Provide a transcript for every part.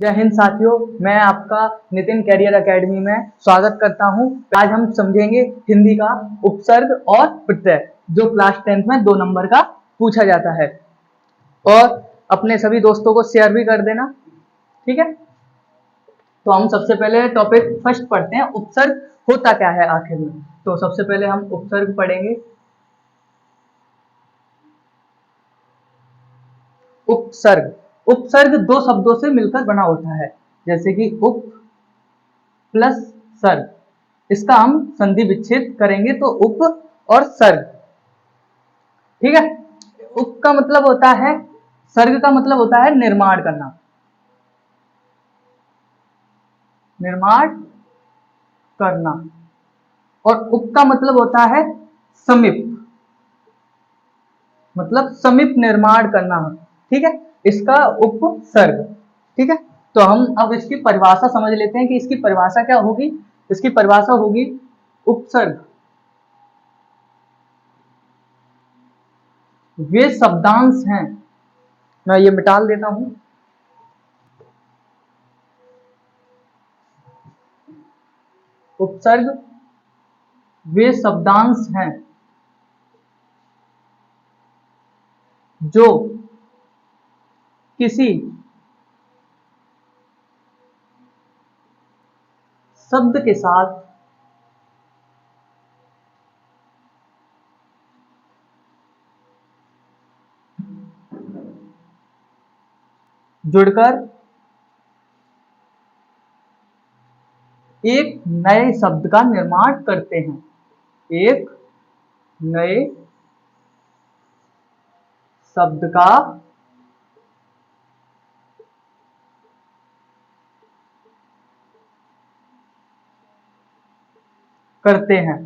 जय हिंद साथियों, मैं आपका नितिन कैरियर एकेडमी में स्वागत करता हूं। आज हम समझेंगे हिंदी का उपसर्ग और प्रत्यय, जो क्लास 10th में 2 नंबर का पूछा जाता है। और अपने सभी दोस्तों को शेयर भी कर देना, ठीक है। तो हम सबसे पहले टॉपिक फर्स्ट पढ़ते हैं, उपसर्ग होता क्या है आखिर में। तो सबसे पहले हम उपसर्ग पढ़ेंगे। उपसर्ग उपसर्ग 2 शब्दों से मिलकर बना होता है, जैसे कि उप प्लस सर्ग। इसका हम संधि विच्छेद करेंगे तो उप और सर्ग, ठीक है। उप का मतलब होता है, सर्ग का मतलब होता है निर्माण करना, निर्माण करना। और उप का मतलब होता है समीप, मतलब समीप निर्माण करना, ठीक है। इसका उपसर्ग, ठीक है। तो हम अब इसकी परिभाषा समझ लेते हैं कि इसकी परिभाषा क्या होगी। इसकी परिभाषा होगी उपसर्ग वे शब्दांश हैं, मैं ये मिटा देता हूं। उपसर्ग वे शब्दांश हैं जो किसी शब्द के साथ जुड़कर एक नए शब्द का निर्माण करते हैं, एक नए शब्द का करते हैं।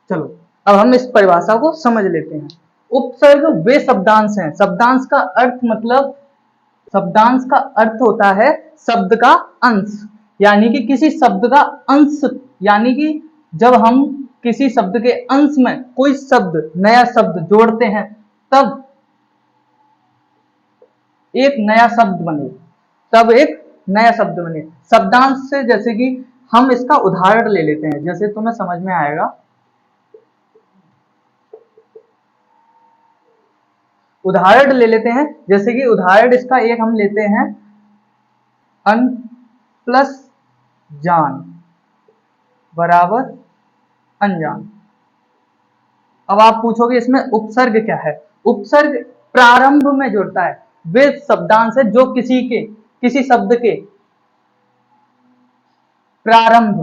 चलो अब हम इस परिभाषा को समझ लेते हैं। उपसर्ग वे शब्दांश हैं। शब्दांश का अर्थ मतलब, शब्दांश का अर्थ होता है शब्द का अंश, यानी कि किसी शब्द का अंश, यानी कि जब हम किसी शब्द के अंश में कोई शब्द, नया शब्द जोड़ते हैं तब एक नया शब्द बने, तब एक नया शब्द बने। शब्दांश से, जैसे कि हम इसका उदाहरण ले लेते हैं, जैसे तुम्हें समझ में आएगा। उदाहरण ले लेते हैं, जैसे कि उदाहरण इसका एक हम लेते हैं, अन प्लस जान बराबर अनजान। अब आप पूछोगे इसमें उपसर्ग क्या है। उपसर्ग प्रारंभ में जुड़ता है, वे शब्दांश है जो किसी शब्द के प्रारंभ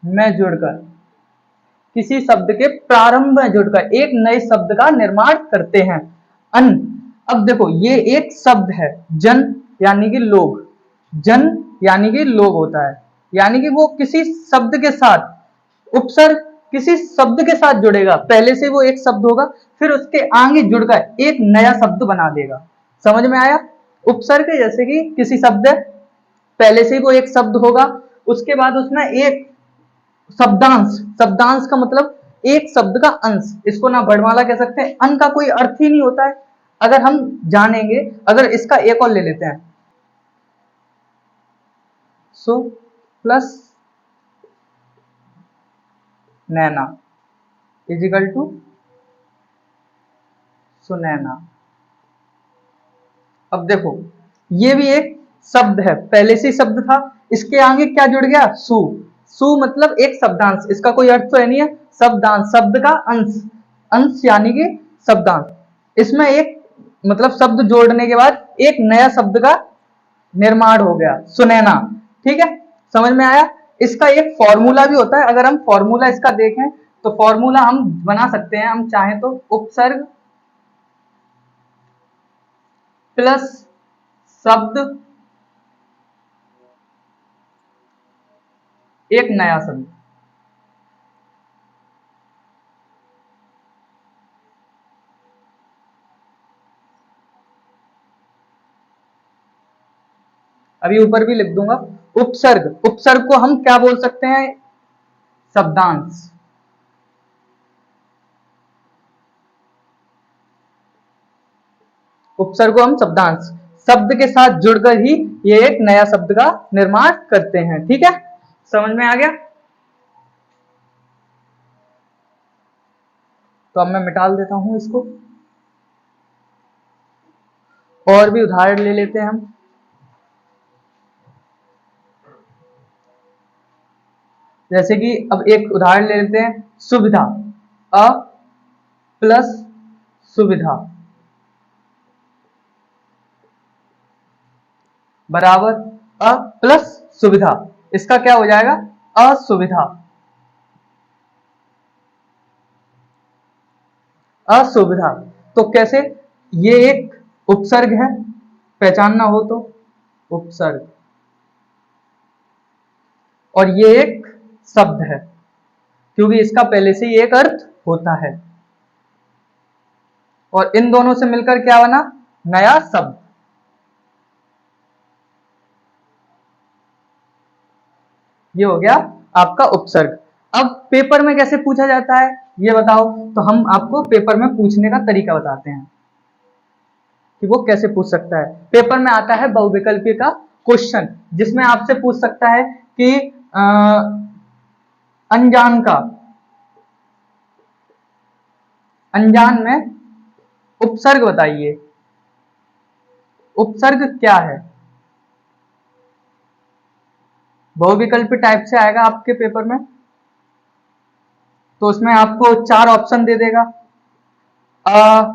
में जुड़कर, किसी शब्द के प्रारंभ में जुड़कर एक नए शब्द का निर्माण करते हैं। अन, अब देखो ये एक शब्द है, जन यानी कि लोग, जन यानी कि लोग होता है, यानी कि वो किसी शब्द के साथ, उपसर्ग किसी शब्द के साथ जुड़ेगा, पहले से वो एक शब्द होगा, फिर उसके आगे जुड़कर एक नया शब्द बना देगा। समझ में आया। उपसर्ग जैसे कि किसी शब्द है, पहले से वो एक शब्द होगा, उसके बाद उसमें एक शब्दांश, शब्दांश का मतलब एक शब्द का अंश, इसको ना वर्णमाला कह सकते हैं, अन का कोई अर्थ ही नहीं होता है। अगर हम जानेंगे, अगर इसका एक और ले लेते हैं, सु plus Naina equal to Sunaina. अब देखो ये भी एक शब्द है, पहले से शब्द था, इसके आगे क्या जुड़ गया, सु। सु मतलब एक शब्दांश, इसका कोई अर्थ तो है नहीं है, शब्दांश, शब्द का अंश, अंश यानी कि शब्दांश। इसमें एक मतलब शब्द जोड़ने के बाद एक नया शब्द का निर्माण हो गया, सुनैना, ठीक है। समझ में आया। इसका एक फॉर्मूला भी होता है, अगर हम फॉर्मूला इसका देखें तो फॉर्मूला हम बना सकते हैं, हम चाहें तो, उपसर्ग प्लस शब्द एक नया शब्द। अभी ऊपर भी लिख दूंगा। उपसर्ग, उपसर्ग को हम क्या बोल सकते हैं, शब्दांश। उपसर्ग को हम शब्दांश, शब्द के साथ जुड़कर ही ये एक नया शब्द का निर्माण करते हैं। ठीक है, समझ में आ गया? तो अब मैं मिटा देता हूं इसको, और भी उदाहरण ले लेते हैं हम। जैसे कि अब एक उदाहरण ले लेते हैं, सुविधा, अ प्लस सुविधा बराबर अ प्लस सुविधा, इसका क्या हो जाएगा? असुविधा। असुविधा, तो कैसे? ये एक उपसर्ग है, पहचानना हो तो उपसर्ग, और ये एक शब्द है, क्योंकि इसका पहले से ही एक अर्थ होता है, और इन दोनों से मिलकर क्या बना? नया शब्द। ये हो गया आपका उपसर्ग। अब पेपर में कैसे पूछा जाता है ये बताओ? तो हम आपको पेपर में पूछने का तरीका बताते हैं कि वो कैसे पूछ सकता है। पेपर में आता है बहुविकल्पीय का क्वेश्चन, जिसमें आपसे पूछ सकता है कि अनजान का, अनजान में उपसर्ग बताइए, उपसर्ग क्या है? बहुविकल्पीय टाइप से आएगा आपके पेपर में, तो उसमें आपको 4 ऑप्शन दे देगा। अ,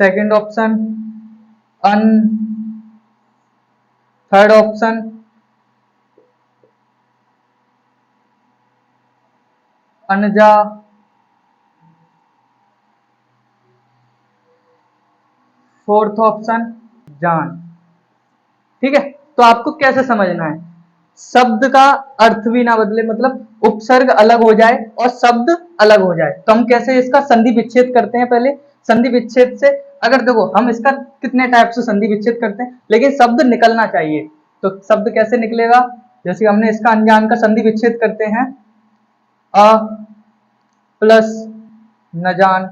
सेकंड ऑप्शन अन, थर्ड ऑप्शन अनजा, फोर्थ ऑप्शन जान। ठीक है, तो आपको कैसे समझना है? शब्द का अर्थ भी ना बदले, मतलब उपसर्ग अलग हो जाए और शब्द अलग हो जाए, तो हम कैसे इसका संधि विच्छेद करते हैं? पहले संधि विच्छेद से, अगर देखो हम इसका कितने टाइप से संधि विच्छेद करते हैं, लेकिन शब्द निकलना चाहिए, तो शब्द कैसे निकलेगा? जैसे हमने इसका अनजान का संधि विच्छेद करते हैं, अ प्लस न जान,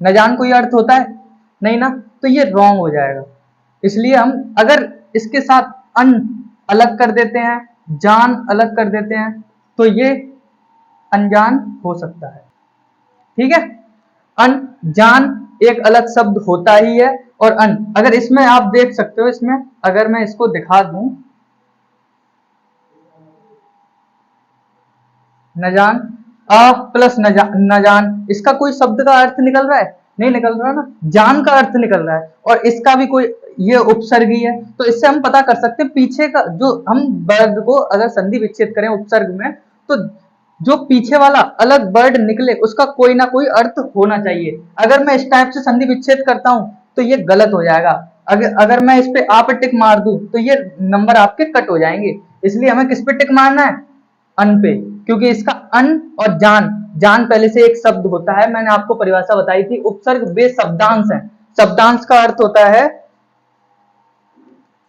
न जान कोई अर्थ होता है नहीं ना, तो ये रॉन्ग हो जाएगा। इसलिए हम अगर इसके साथ अन अलग कर देते हैं, जान अलग कर देते हैं, तो ये अनजान हो सकता है। ठीक है, अनजान एक अलग शब्द होता ही है, और अन, अगर इसमें आप देख सकते हो, इसमें अगर मैं इसको दिखा दूं, न जान, अ प्लस न जान, इसका कोई शब्द का अर्थ निकल रहा है? नहीं निकल रहा ना, जान का अर्थ निकल रहा है, और इसका भी कोई, ये उपसर्गी है, तो इससे हम पता कर सकते हैं पीछे का, जो हम वर्ड को अगर संधि विच्छेद करें उपसर्ग में, तो जो पीछे वाला अलग वर्ड निकले उसका कोई ना कोई अर्थ होना चाहिए। अगर मैं इस टाइप से संधि विच्छेद करता हूं तो ये गलत हो जाएगा। अगर मैं इस पे आप टिक मार दूं तो ये नंबर आपके कट हो जाएंगे। इसलिए हमें किस पे टिक मारना है? अन पे, क्योंकि इसका अन और जान, जान पहले से एक शब्द होता है, मैंने आपको परिभाषा बताई थी, उपसर्ग वे शब्दांश है। शब्दांश का अर्थ होता है,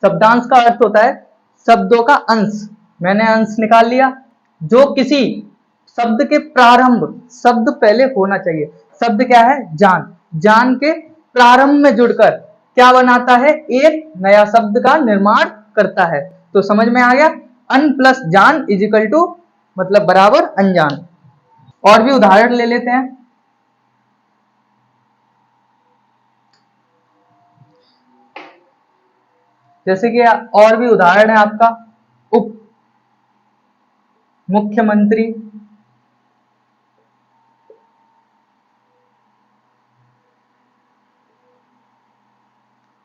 शब्दांश का अर्थ होता है शब्दों का अंश। मैंने अंश निकाल लिया, जो किसी शब्द के प्रारंभ, शब्द पहले होना चाहिए। शब्द क्या है? जान, जान के प्रारंभ में जुड़कर क्या बनाता है? एक नया शब्द का निर्माण करता है। तो समझ में आ गया, अन प्लस जान इज इक्वल टू, मतलब बराबर अनजान। और भी उदाहरण ले लेते हैं। जैसे कि और भी उदाहरण है आपका, उप मुख्यमंत्री,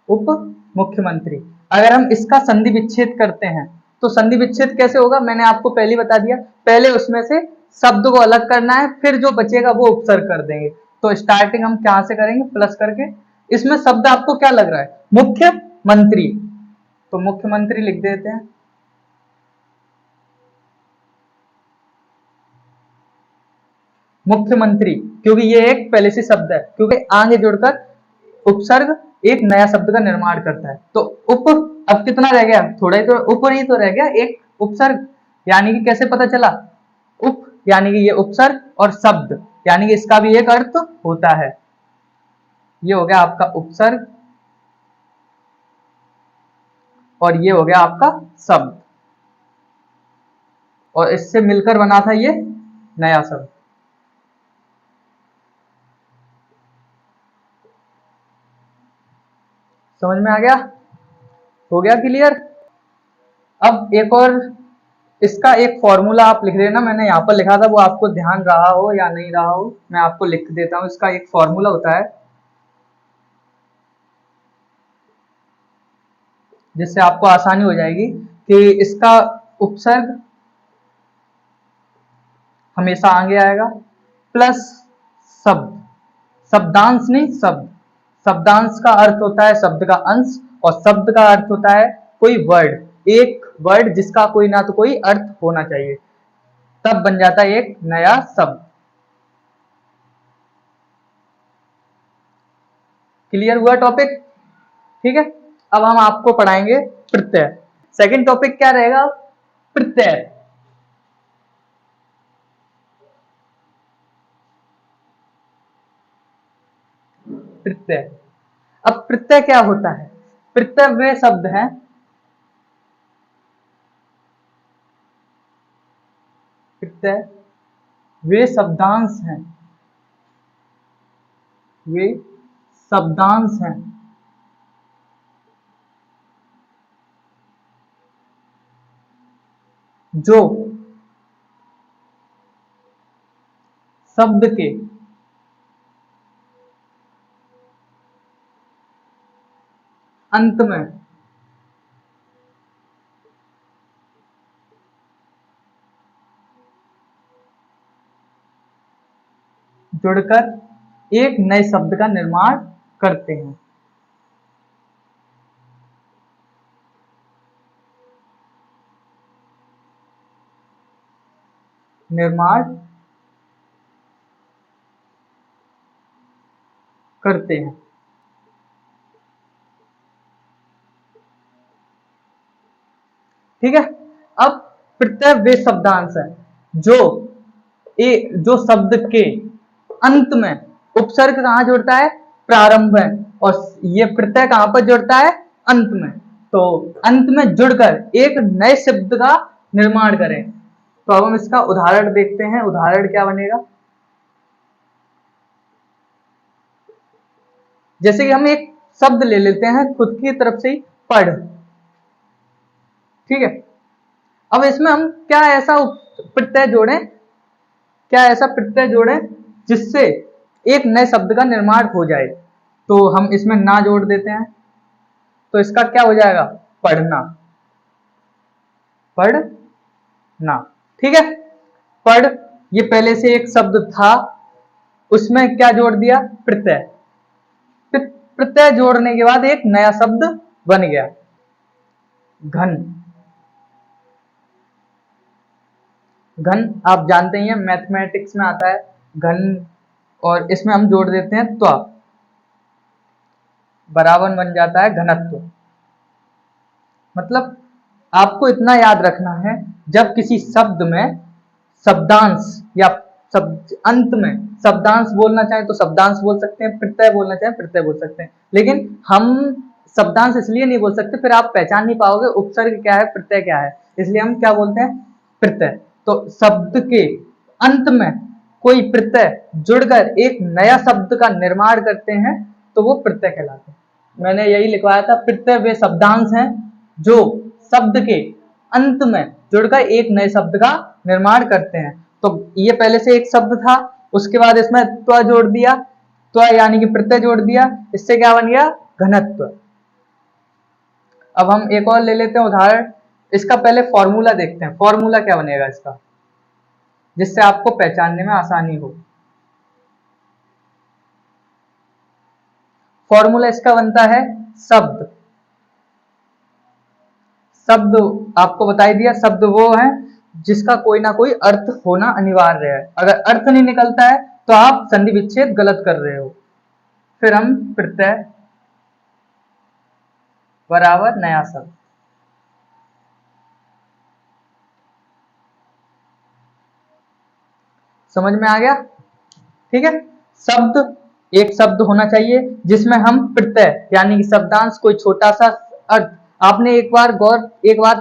उप मुख्यमंत्री। अगर हम इसका संधि विच्छेद करते हैं तो संधि विच्छेद कैसे होगा? मैंने आपको पहले बता दिया, पहले उसमें से शब्द को अलग करना है, फिर जो बचेगा वो उपसर्ग कर देंगे। तो स्टार्टिंग हम क्या से करेंगे? प्लस करके। इसमें शब्द आपको क्या लग रहा है? मुख्यमंत्री, तो मुख्यमंत्री लिख देते हैं। मुख्यमंत्री, क्योंकि ये एक पहले से शब्द है, क्योंकि आगे जुड़कर उपसर्ग एक नया शब्द का निर्माण करता है। तो उप, अब कितना रह गया? थोड़ा ही तो, ऊपर ही तो रह गया एक उपसर्ग। यानी कि कैसे पता चला? उप यानी कि ये उपसर्ग, और शब्द यानी कि इसका भी एक अर्थ होता है। ये हो गया आपका उपसर्ग और ये हो गया आपका शब्द, और इससे मिलकर बना था ये नया शब्द। समझ में आ गया? हो गया क्लियर? अब एक और इसका एक फॉर्मूला आप लिख लेना, मैंने यहाँ पर लिखा था, वो आपको ध्यान रहा हो या नहीं रहा हो मैं आपको लिख देता हूँ। इसका एक फॉर्मूला होता है जिससे आपको आसानी हो जाएगी कि इसका उपसर्ग हमेशा आगे आएगा प्लस शब्द, शब्दांश नहीं शब्द। शब्दांश का अर्थ होता है शब्द का अंश, और शब्द का अर्थ होता है कोई वर्ड, एक वर्ड जिसका कोई ना तो कोई अर्थ होना चाहिए, तब बन जाता है एक नया शब्द। क्लियर हुआ टॉपिक? ठीक है, अब हम आपको पढ़ाएंगे प्रत्यय। सेकंड टॉपिक क्या रहेगा? प्रत्यय। प्रत्यय। अब प्रत्यय क्या होता है? प्रत्यय वे शब्द हैं, प्रत्यय वे शब्दांश हैं, वे शब्दांश हैं जो शब्द के अंत में जुड़कर एक नए शब्द का निर्माण करते हैं। निर्माण करते हैं। ठीक है, अब प्रत्यय वे शब्दांश है जो जो शब्द के अंत में उपसर्ग कहां जुड़ता है? प्रारंभ है, और ये प्रत्यय कहां पर जुड़ता है? अंत में। तो अंत में जुड़कर एक नए शब्द का निर्माण करें। तो अब हम इसका उदाहरण देखते हैं। उदाहरण क्या बनेगा? जैसे कि हम एक शब्द ले लेते हैं खुद की तरफ से ही, पढ़। ठीक है, अब इसमें हम क्या ऐसा प्रत्यय जोड़ें, क्या ऐसा प्रत्यय जोड़ें जिससे एक नए शब्द का निर्माण हो जाए? तो हम इसमें ना जोड़ देते हैं, तो इसका क्या हो जाएगा? पढ़ना। पढ़ना। ठीक है, पढ़, ये पहले से एक शब्द था, उसमें क्या जोड़ दिया? प्रत्यय। प्रत्यय जोड़ने के बाद एक नया शब्द बन गया, घन। घन आप जानते ही हैं, मैथमेटिक्स में आता है घन, और इसमें हम जोड़ देते हैं त्वा, बराबर बन जाता है घनत्व। मतलब आपको इतना याद रखना है, जब किसी शब्द में शब्दांश या शब्द अंत में शब्दांश बोलना चाहें तो शब्दांश बोल सकते हैं, प्रत्यय बोलना चाहें प्रत्यय बोल सकते हैं, लेकिन हम शब्दांश इसलिए नहीं बोल सकते, फिर आप पहचान नहीं पाओगे उपसर्ग क्या है प्रत्यय क्या है, इसलिए हम क्या बोलते हैं? प्रत्यय। तो शब्द के अंत में कोई प्रत्यय जुड़कर एक नया शब्द का निर्माण करते हैं तो वो प्रत्यय कहलाते हैं। मैंने यही लिखवाया था, प्रत्यय वे शब्दांश हैं जो शब्द के अंत में जुड़कर एक नए शब्द का निर्माण करते हैं। तो ये पहले से एक शब्द था, उसके बाद इसमें त्व जोड़ दिया, त्व यानी कि प्रत्यय जोड़ दिया, इससे क्या बन गया? घनत्व। अब हम एक और ले लेते हैं उदाहरण। इसका पहले फॉर्मूला देखते हैं, फॉर्मूला क्या बनेगा इसका, जिससे आपको पहचानने में आसानी हो। फॉर्मूला इसका बनता है शब्द। शब्द आपको बता ही दिया, शब्द वो है जिसका कोई ना कोई अर्थ होना अनिवार्य है। अगर अर्थ नहीं निकलता है तो आप संधि विच्छेद गलत कर रहे हो। फिर हम प्रत्यय बराबर नया शब्द। समझ में आ गया? ठीक है, शब्द एक शब्द होना चाहिए जिसमें हम प्रत्यय यानी कि शब्दांश कोई छोटा सा अर्थ, आपने एक बात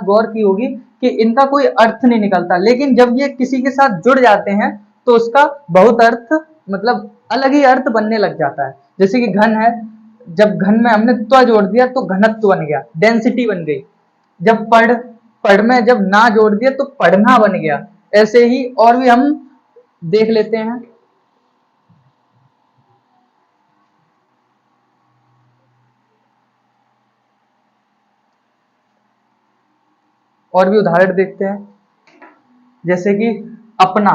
गौर की होगी कि इनका कोई अर्थ नहीं निकलता, लेकिन जब ये किसी के साथ जुड़ जाते हैं तो उसका बहुत अर्थ मतलब अलग ही अर्थ बनने लग जाता है। जैसे कि घन है, जब घन में हमने त्व जोड़ दिया तो घनत्व बन गया, डेंसिटी बन गई। जब पढ़ में जब ना जोड़ दिया तो पढ़ना बन गया। ऐसे ही और भी हम देख लेते हैं। और भी उदाहरण देखते हैं, जैसे कि अपना।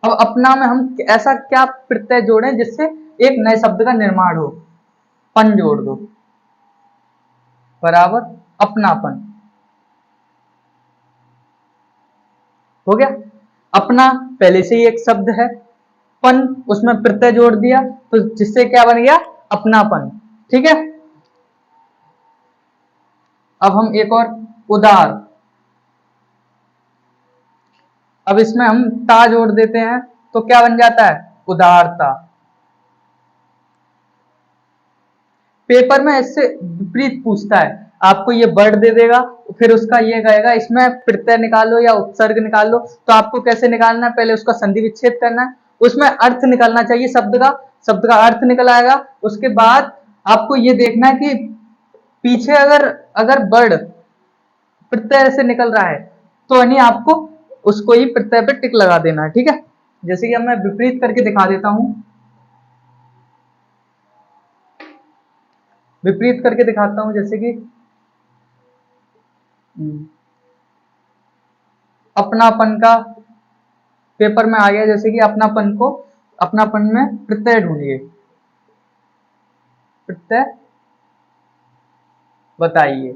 अब अपना में हम ऐसा क्या प्रत्यय जोड़ें जिससे एक नए शब्द का निर्माण हो। पन जोड़ दो, बराबर अपनापन हो गया। अपना पहले से ही एक शब्द है, पन उसमें प्रत्यय जोड़ दिया तो जिससे क्या बन गया, अपनापन। ठीक है। अब हम एक और उदार, अब इसमें हम ता जोड़ देते हैं तो क्या बन जाता है, उदारता। पेपर में इससे विपरीत पूछता है, आपको ये वर्ड दे देगा, फिर उसका ये कहेगा इसमें प्रत्यय निकालो या उपसर्ग निकालो। तो आपको कैसे निकालना है, पहले उसका संधि विच्छेद करना है, उसमें अर्थ निकलना चाहिए शब्द का अर्थ निकल आएगा। उसके बाद आपको ये देखना है कि पीछे अगर अगर वर्ड प्रत्यय से निकल रहा है तो यानी आपको उसको ही प्रत्यय पे टिक लगा देना है। ठीक है। जैसे कि अब मैं विपरीत करके दिखा देता हूं, विपरीत करके दिखाता हूं, जैसे कि अपनापन का पेपर में आ गया। जैसे कि अपनापन में प्रत्यय ढूंढिए, प्रत्यय बताइए।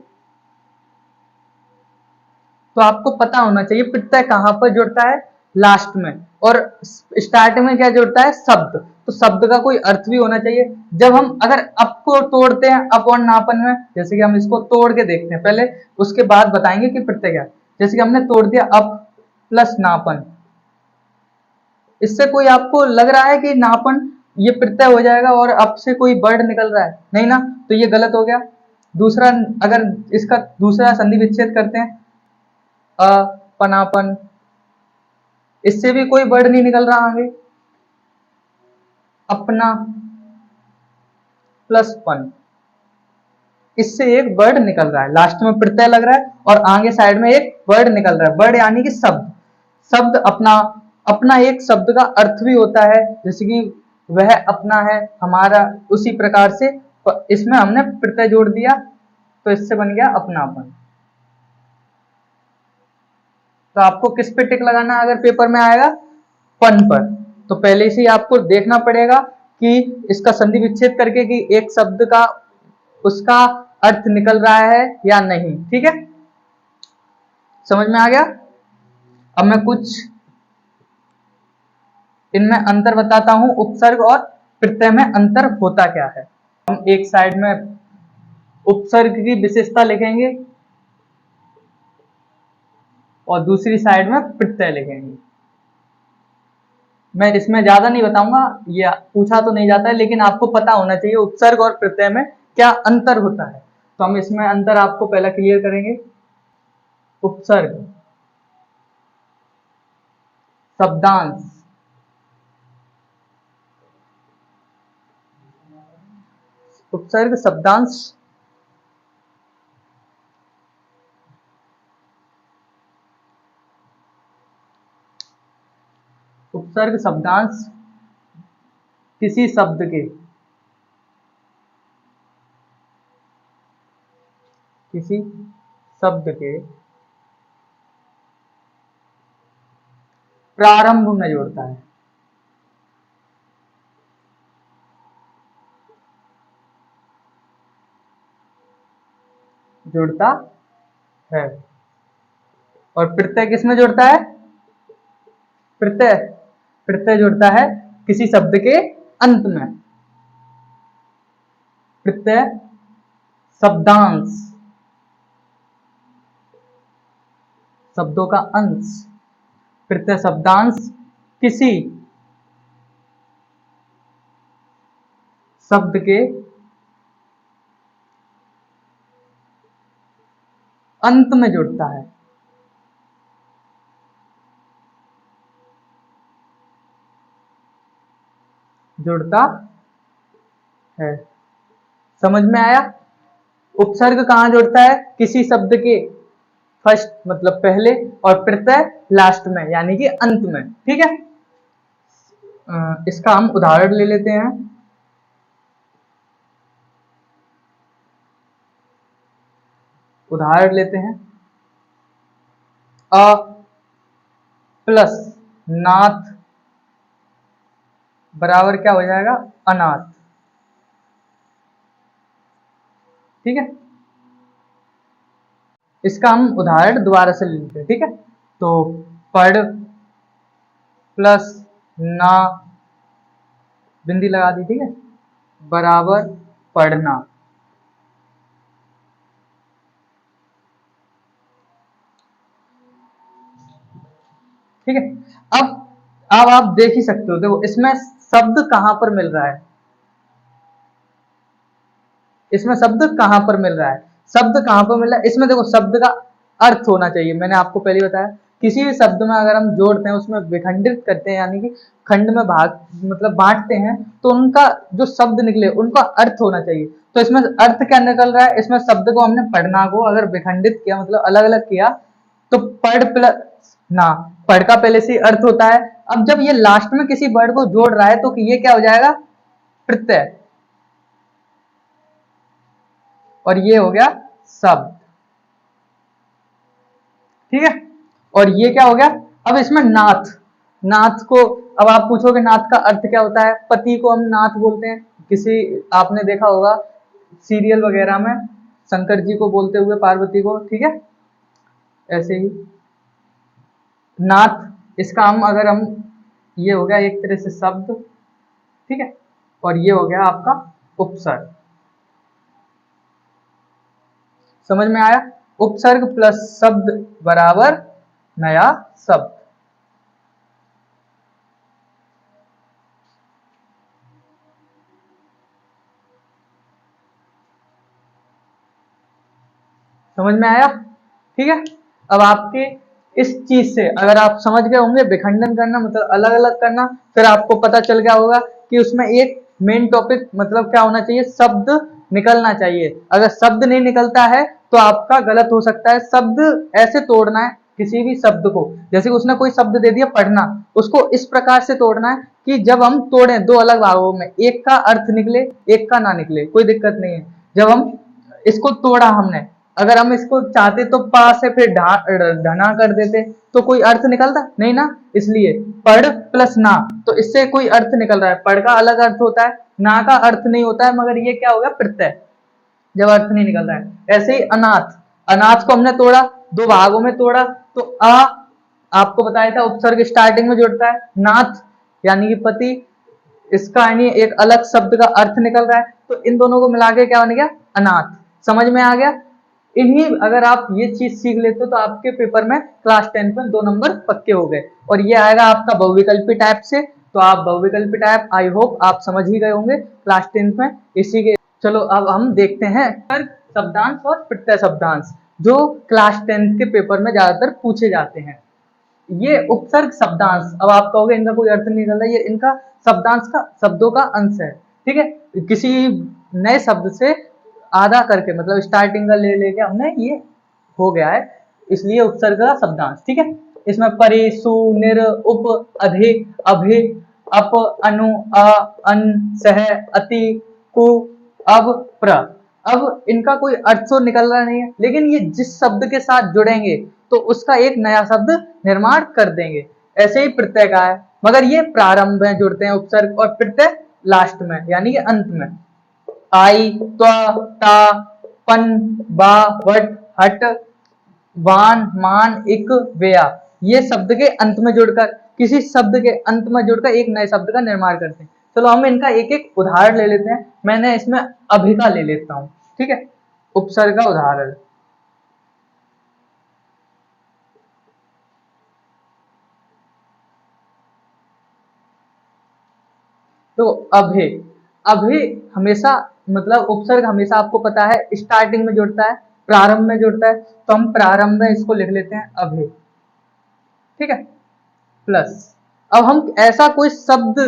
तो आपको पता होना चाहिए प्रत्यय कहां पर जुड़ता है, लास्ट में, और स्टार्ट में क्या जुड़ता है, शब्द। तो शब्द का कोई अर्थ भी होना चाहिए। जब हम अगर अप को तोड़ते हैं, अप और नापन में, जैसे कि हम इसको तोड़ के देखते हैं पहले, उसके बाद बताएंगे कि प्रत्यय क्या है। जैसे कि हमने तोड़ दिया अप प्लस नापन, इससे कोई आपको लग रहा है कि नापन ये प्रत्यय हो जाएगा और अब से कोई वर्ड निकल रहा है, नहीं ना, तो ये गलत हो गया। दूसरा, अगर इसका दूसरा संधि विच्छेद करते हैं, अपनापन, इससे भी कोई वर्ड नहीं निकल रहा आगे। अपना प्लस पन, इससे एक वर्ड निकल रहा है, लास्ट में प्रत्यय लग रहा है और आगे साइड में एक वर्ड निकल रहा है। वर्ड यानी कि शब्द। शब्द अपना, अपना एक शब्द का अर्थ भी होता है, जैसे कि वह अपना है, हमारा, उसी प्रकार से इसमें हमने प्रत्यय जोड़ दिया तो इससे बन गया अपनापन। तो आपको किस पे टिक लगाना अगर पेपर में आएगा, पन पर। तो पहले से ही आपको देखना पड़ेगा कि इसका संधि विच्छेद करके कि एक शब्द का उसका अर्थ निकल रहा है या नहीं। ठीक है, समझ में आ गया। अब मैं कुछ इनमें अंतर बताता हूं, उपसर्ग और प्रत्यय में अंतर होता क्या है। हम एक साइड में उपसर्ग की विशेषता लिखेंगे और दूसरी साइड में प्रत्यय लिखेंगे। मैं इसमें ज्यादा नहीं बताऊंगा, ये पूछा तो नहीं जाता है, लेकिन आपको पता होना चाहिए उपसर्ग और प्रत्यय में क्या अंतर होता है। तो हम इसमें अंतर आपको पहला क्लियर करेंगे। उपसर्ग शब्दांश, उपसर्ग शब्दांश उपसर्ग शब्दांश किसी शब्द के, किसी शब्द के प्रारंभ में जोड़ता है। जुड़ता है। और प्रत्यय किसमें जुड़ता है, प्रत्यय प्रत्यय जुड़ता है किसी शब्द के अंत में। प्रत्यय शब्दांश, शब्दों का अंश। प्रत्यय शब्दांश किसी शब्द के अंत में जुड़ता है। जुड़ता है। समझ में आया? उपसर्ग कहाँ जुड़ता है? किसी शब्द के फर्स्ट मतलब पहले, और प्रत्यय लास्ट में यानी कि अंत में। ठीक है, इसका हम उदाहरण ले लेते हैं। उदाहरण लेते हैं, अ प्लस नाथ बराबर क्या हो जाएगा? अनाथ। ठीक है, इसका हम उदाहरण दोबारा से ले लेते हैं। ठीक है, तो पढ़ प्लस ना, बिंदी लगा दी, ठीक है, बराबर पढ़ना। ठीक है, अब आप देख ही सकते हो, देखो इसमें शब्द कहां पर मिल रहा है? इसमें शब्द कहां पर मिल रहा है? शब्द कहां पर मिल रहा है? इसमें देखो शब्द का अर्थ होना चाहिए। मैंने आपको पहले बताया, किसी भी शब्द में अगर हम जोड़ते हैं, उसमें विखंडित करते हैं यानी कि खंड में भाग मतलब बांटते हैं, तो उनका जो शब्द निकले उनका अर्थ होना चाहिए। तो इसमें अर्थ क्या निकल रहा है? इसमें शब्द को हमने पढ़ना को अगर विखंडित किया मतलब अलग अलग किया, तो पढ़ प्लस ना, पढ़ का पहले से अर्थ होता है। अब जब ये लास्ट में किसी वर्ड को जोड़ रहा है तो ये क्या हो जाएगा? प्रत्यय। और ये हो गया शब्द। ठीक है, और ये क्या हो गया? अब इसमें नाथ, नाथ को अब आप पूछोगे नाथ का अर्थ क्या होता है? पति को हम नाथ बोलते हैं। किसी आपने देखा होगा सीरियल वगैरह में शंकर जी को बोलते हुए पार्वती को। ठीक है, ऐसे ही नाथ, इसका हम अगर हम, ये हो गया एक तरह से शब्द। ठीक है, और ये हो गया आपका उपसर्ग। समझ में आया? उपसर्ग प्लस शब्द बराबर नया शब्द। समझ में आया? ठीक है, अब आपके इस चीज से अगर आप समझ गए होंगे विखंडन करना मतलब अलग अलग करना, फिर आपको पता चल गया होगा कि उसमें एक मेन टॉपिक मतलब क्या होना चाहिए? शब्द निकलना चाहिए। अगर शब्द नहीं निकलता है तो आपका गलत हो सकता है। शब्द ऐसे तोड़ना है किसी भी शब्द को, जैसे कि उसने कोई शब्द दे दिया पढ़ना, उसको इस प्रकार से तोड़ना है कि जब हम तोड़ें दो अलग भागों में, एक का अर्थ निकले एक का ना निकले, कोई दिक्कत नहीं है। जब हम इसको तोड़ा हमने, अगर हम इसको चाहते तो पा से फिर ढना कर देते तो कोई अर्थ निकलता नहीं ना। इसलिए पढ़ प्लस ना, तो इससे कोई अर्थ निकल रहा है। पढ़ का अलग अर्थ होता है, ना का अर्थ नहीं होता है, मगर ये क्या हो गया? प्रत्यय, जब अर्थ नहीं निकल रहा है। ऐसे ही अनाथ, अनाथ को हमने तोड़ा, दो भागों में तोड़ा, तो आपको बताया था उपसर्ग स्टार्टिंग में जुड़ता है, नाथ यानी कि पति, इसका यानी एक अलग शब्द का अर्थ निकल रहा है, तो इन दोनों को मिला के क्या बन गया? अनाथ। समझ में आ गया? इन्हीं अगर आप ये चीज सीख लेते हो तो आपके पेपर में क्लास 10 में 2 नंबर पक्के हो गए। और ये आएगा आपका बहुविकल्पी टाइप से, तो आप बहुविकल्पी टाइप आई होप आप समझ ही गए होंगे क्लास 10 में इसी के। चलो अब हम देखते हैं शब्दांश और प्रत्यय शब्दांश, जो क्लास 10 के पेपर में ज्यादातर पूछे जाते हैं। ये उपसर्ग शब्दांश, अब आप कहोगे इनका कोई अर्थ नहीं निकल रहा, ये इनका शब्दांश का शब्दों का अंश है। ठीक है, किसी नए शब्द से आधा करके मतलब स्टार्टिंग का ले लेके हमने ये हो गया है, इसलिए उपसर्ग का शब्दांश। ठीक है, इसमें परि सु निर उप अधि अभि अप अनु अ अन सह अति कु अब प्र। अब इनका कोई अर्थ तो निकल रहा नहीं है, लेकिन ये जिस शब्द के साथ जुड़ेंगे तो उसका एक नया शब्द निर्माण कर देंगे। ऐसे ही प्रत्यय का है, मगर ये प्रारंभ में जुड़ते हैं उपसर्ग, और प्रत्यय लास्ट में यानी कि अंत में। आई त्व ता पन बा वट हट वान मान इक वेया, ये शब्द के अंत में जुड़कर, किसी शब्द के अंत में जुड़कर एक नए शब्द का निर्माण करते हैं। चलो हम इनका एक एक उदाहरण ले लेते हैं। मैंने इसमें अभि का ले लेता हूं। ठीक है, उपसर्ग का उदाहरण, तो अभे, अभी हमेशा मतलब उपसर्ग हमेशा आपको पता है स्टार्टिंग में जुड़ता है, प्रारंभ में जुड़ता है, तो हम प्रारंभ में इसको लिख लेते हैं अभी। ठीक है, प्लस अब हम ऐसा कोई शब्द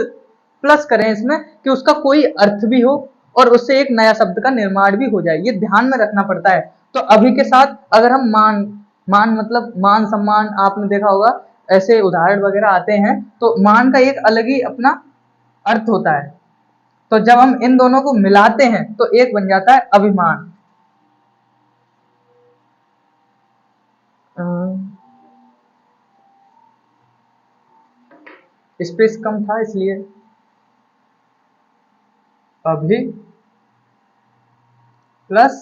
प्लस करें इसमें कि उसका कोई अर्थ भी हो और उससे एक नया शब्द का निर्माण भी हो जाए, ये ध्यान में रखना पड़ता है। तो अभी के साथ अगर हम मान, मान मतलब मान सम्मान, आपने देखा होगा ऐसे उदाहरण वगैरह आते हैं, तो मान का एक अलग ही अपना अर्थ होता है। तो जब हम इन दोनों को मिलाते हैं तो एक बन जाता है अभिमान। स्पेस कम था इसलिए अभी प्लस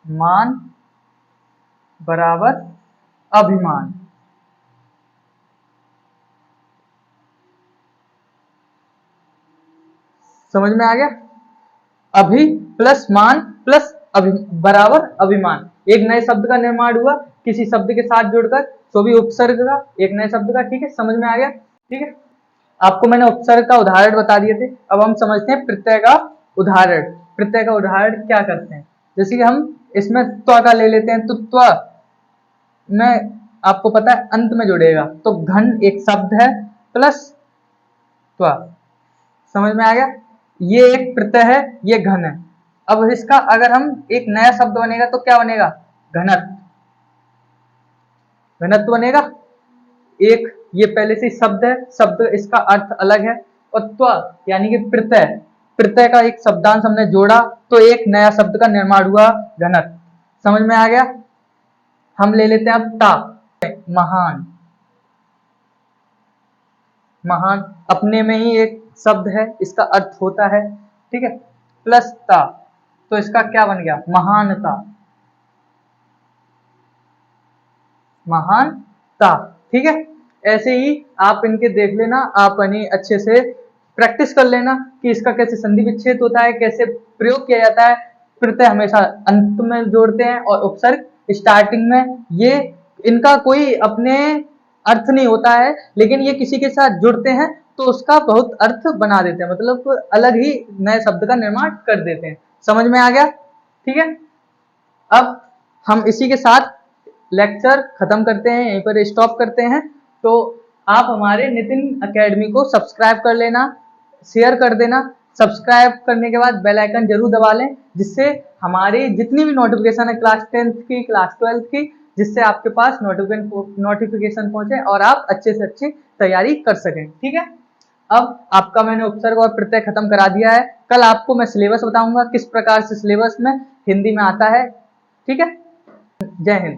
मान बराबर अभिमान। समझ में आ गया? अभी प्लस मान प्लस बराबर अभिमान, एक नए शब्द का निर्माण हुआ किसी शब्द के साथ जुड़कर, तो भी उपसर्ग का एक नए शब्द का। ठीक है, समझ में आ गया? ठीक है, आपको मैंने उपसर्ग का उदाहरण बता दिए थे। अब हम समझते हैं प्रत्यय का उदाहरण। प्रत्यय का उदाहरण क्या करते हैं, जैसे कि हम इसमें त्व का ले लेते हैं, तो त्व में आपको पता है अंत में जुड़ेगा, तो घन एक शब्द है प्लस त्व। समझ में आ गया? ये एक प्रत्यय है, ये घन है। अब इसका अगर हम एक नया शब्द बनेगा तो क्या बनेगा? घनत्व। घनत्व बनेगा। एक ये पहले से शब्द है, शब्द इसका अर्थ अलग है, और त्व यानी कि प्रत्यय, प्रत्यय का एक शब्दांश हमने जोड़ा तो एक नया शब्द का निर्माण हुआ, घनत्व। समझ में आ गया? हम ले लेते हैं अब ता, महान। महान अपने में ही एक शब्द है, इसका अर्थ होता है। ठीक है, प्लस ता, तो इसका क्या बन गया? महानता। महानता। ठीक है, ऐसे ही आप इनके देख लेना, आप यानी अच्छे से प्रैक्टिस कर लेना कि इसका कैसे संधि विच्छेद होता है, कैसे प्रयोग किया जाता है। प्रत्यय हमेशा अंत में जोड़ते हैं और उपसर्ग स्टार्टिंग में। ये इनका कोई अपने अर्थ नहीं होता है, लेकिन ये किसी के साथ जुड़ते हैं तो उसका बहुत अर्थ बना देते हैं, मतलब अलग ही नए शब्द का निर्माण कर देते हैं। समझ में आ गया? ठीक है, अब हम इसी के साथ लेक्चर खत्म करते हैं, यहीं पर स्टॉप करते हैं। तो आप हमारे नितिन अकेडमी को सब्सक्राइब कर लेना, शेयर कर देना। सब्सक्राइब करने के बाद बेल आइकन जरूर दबा लें, जिससे हमारी जितनी भी नोटिफिकेशन है क्लास 10th की, क्लास 12th की, जिससे आपके पास नोटिफिकेशन पहुंचे और आप अच्छे से अच्छी तैयारी कर सकें। ठीक है, अब आपका मैंने उपसर्ग और प्रत्यय खत्म करा दिया है। कल आपको मैं सिलेबस बताऊंगा किस प्रकार से सिलेबस में हिंदी में आता है। ठीक है, जय हिंद।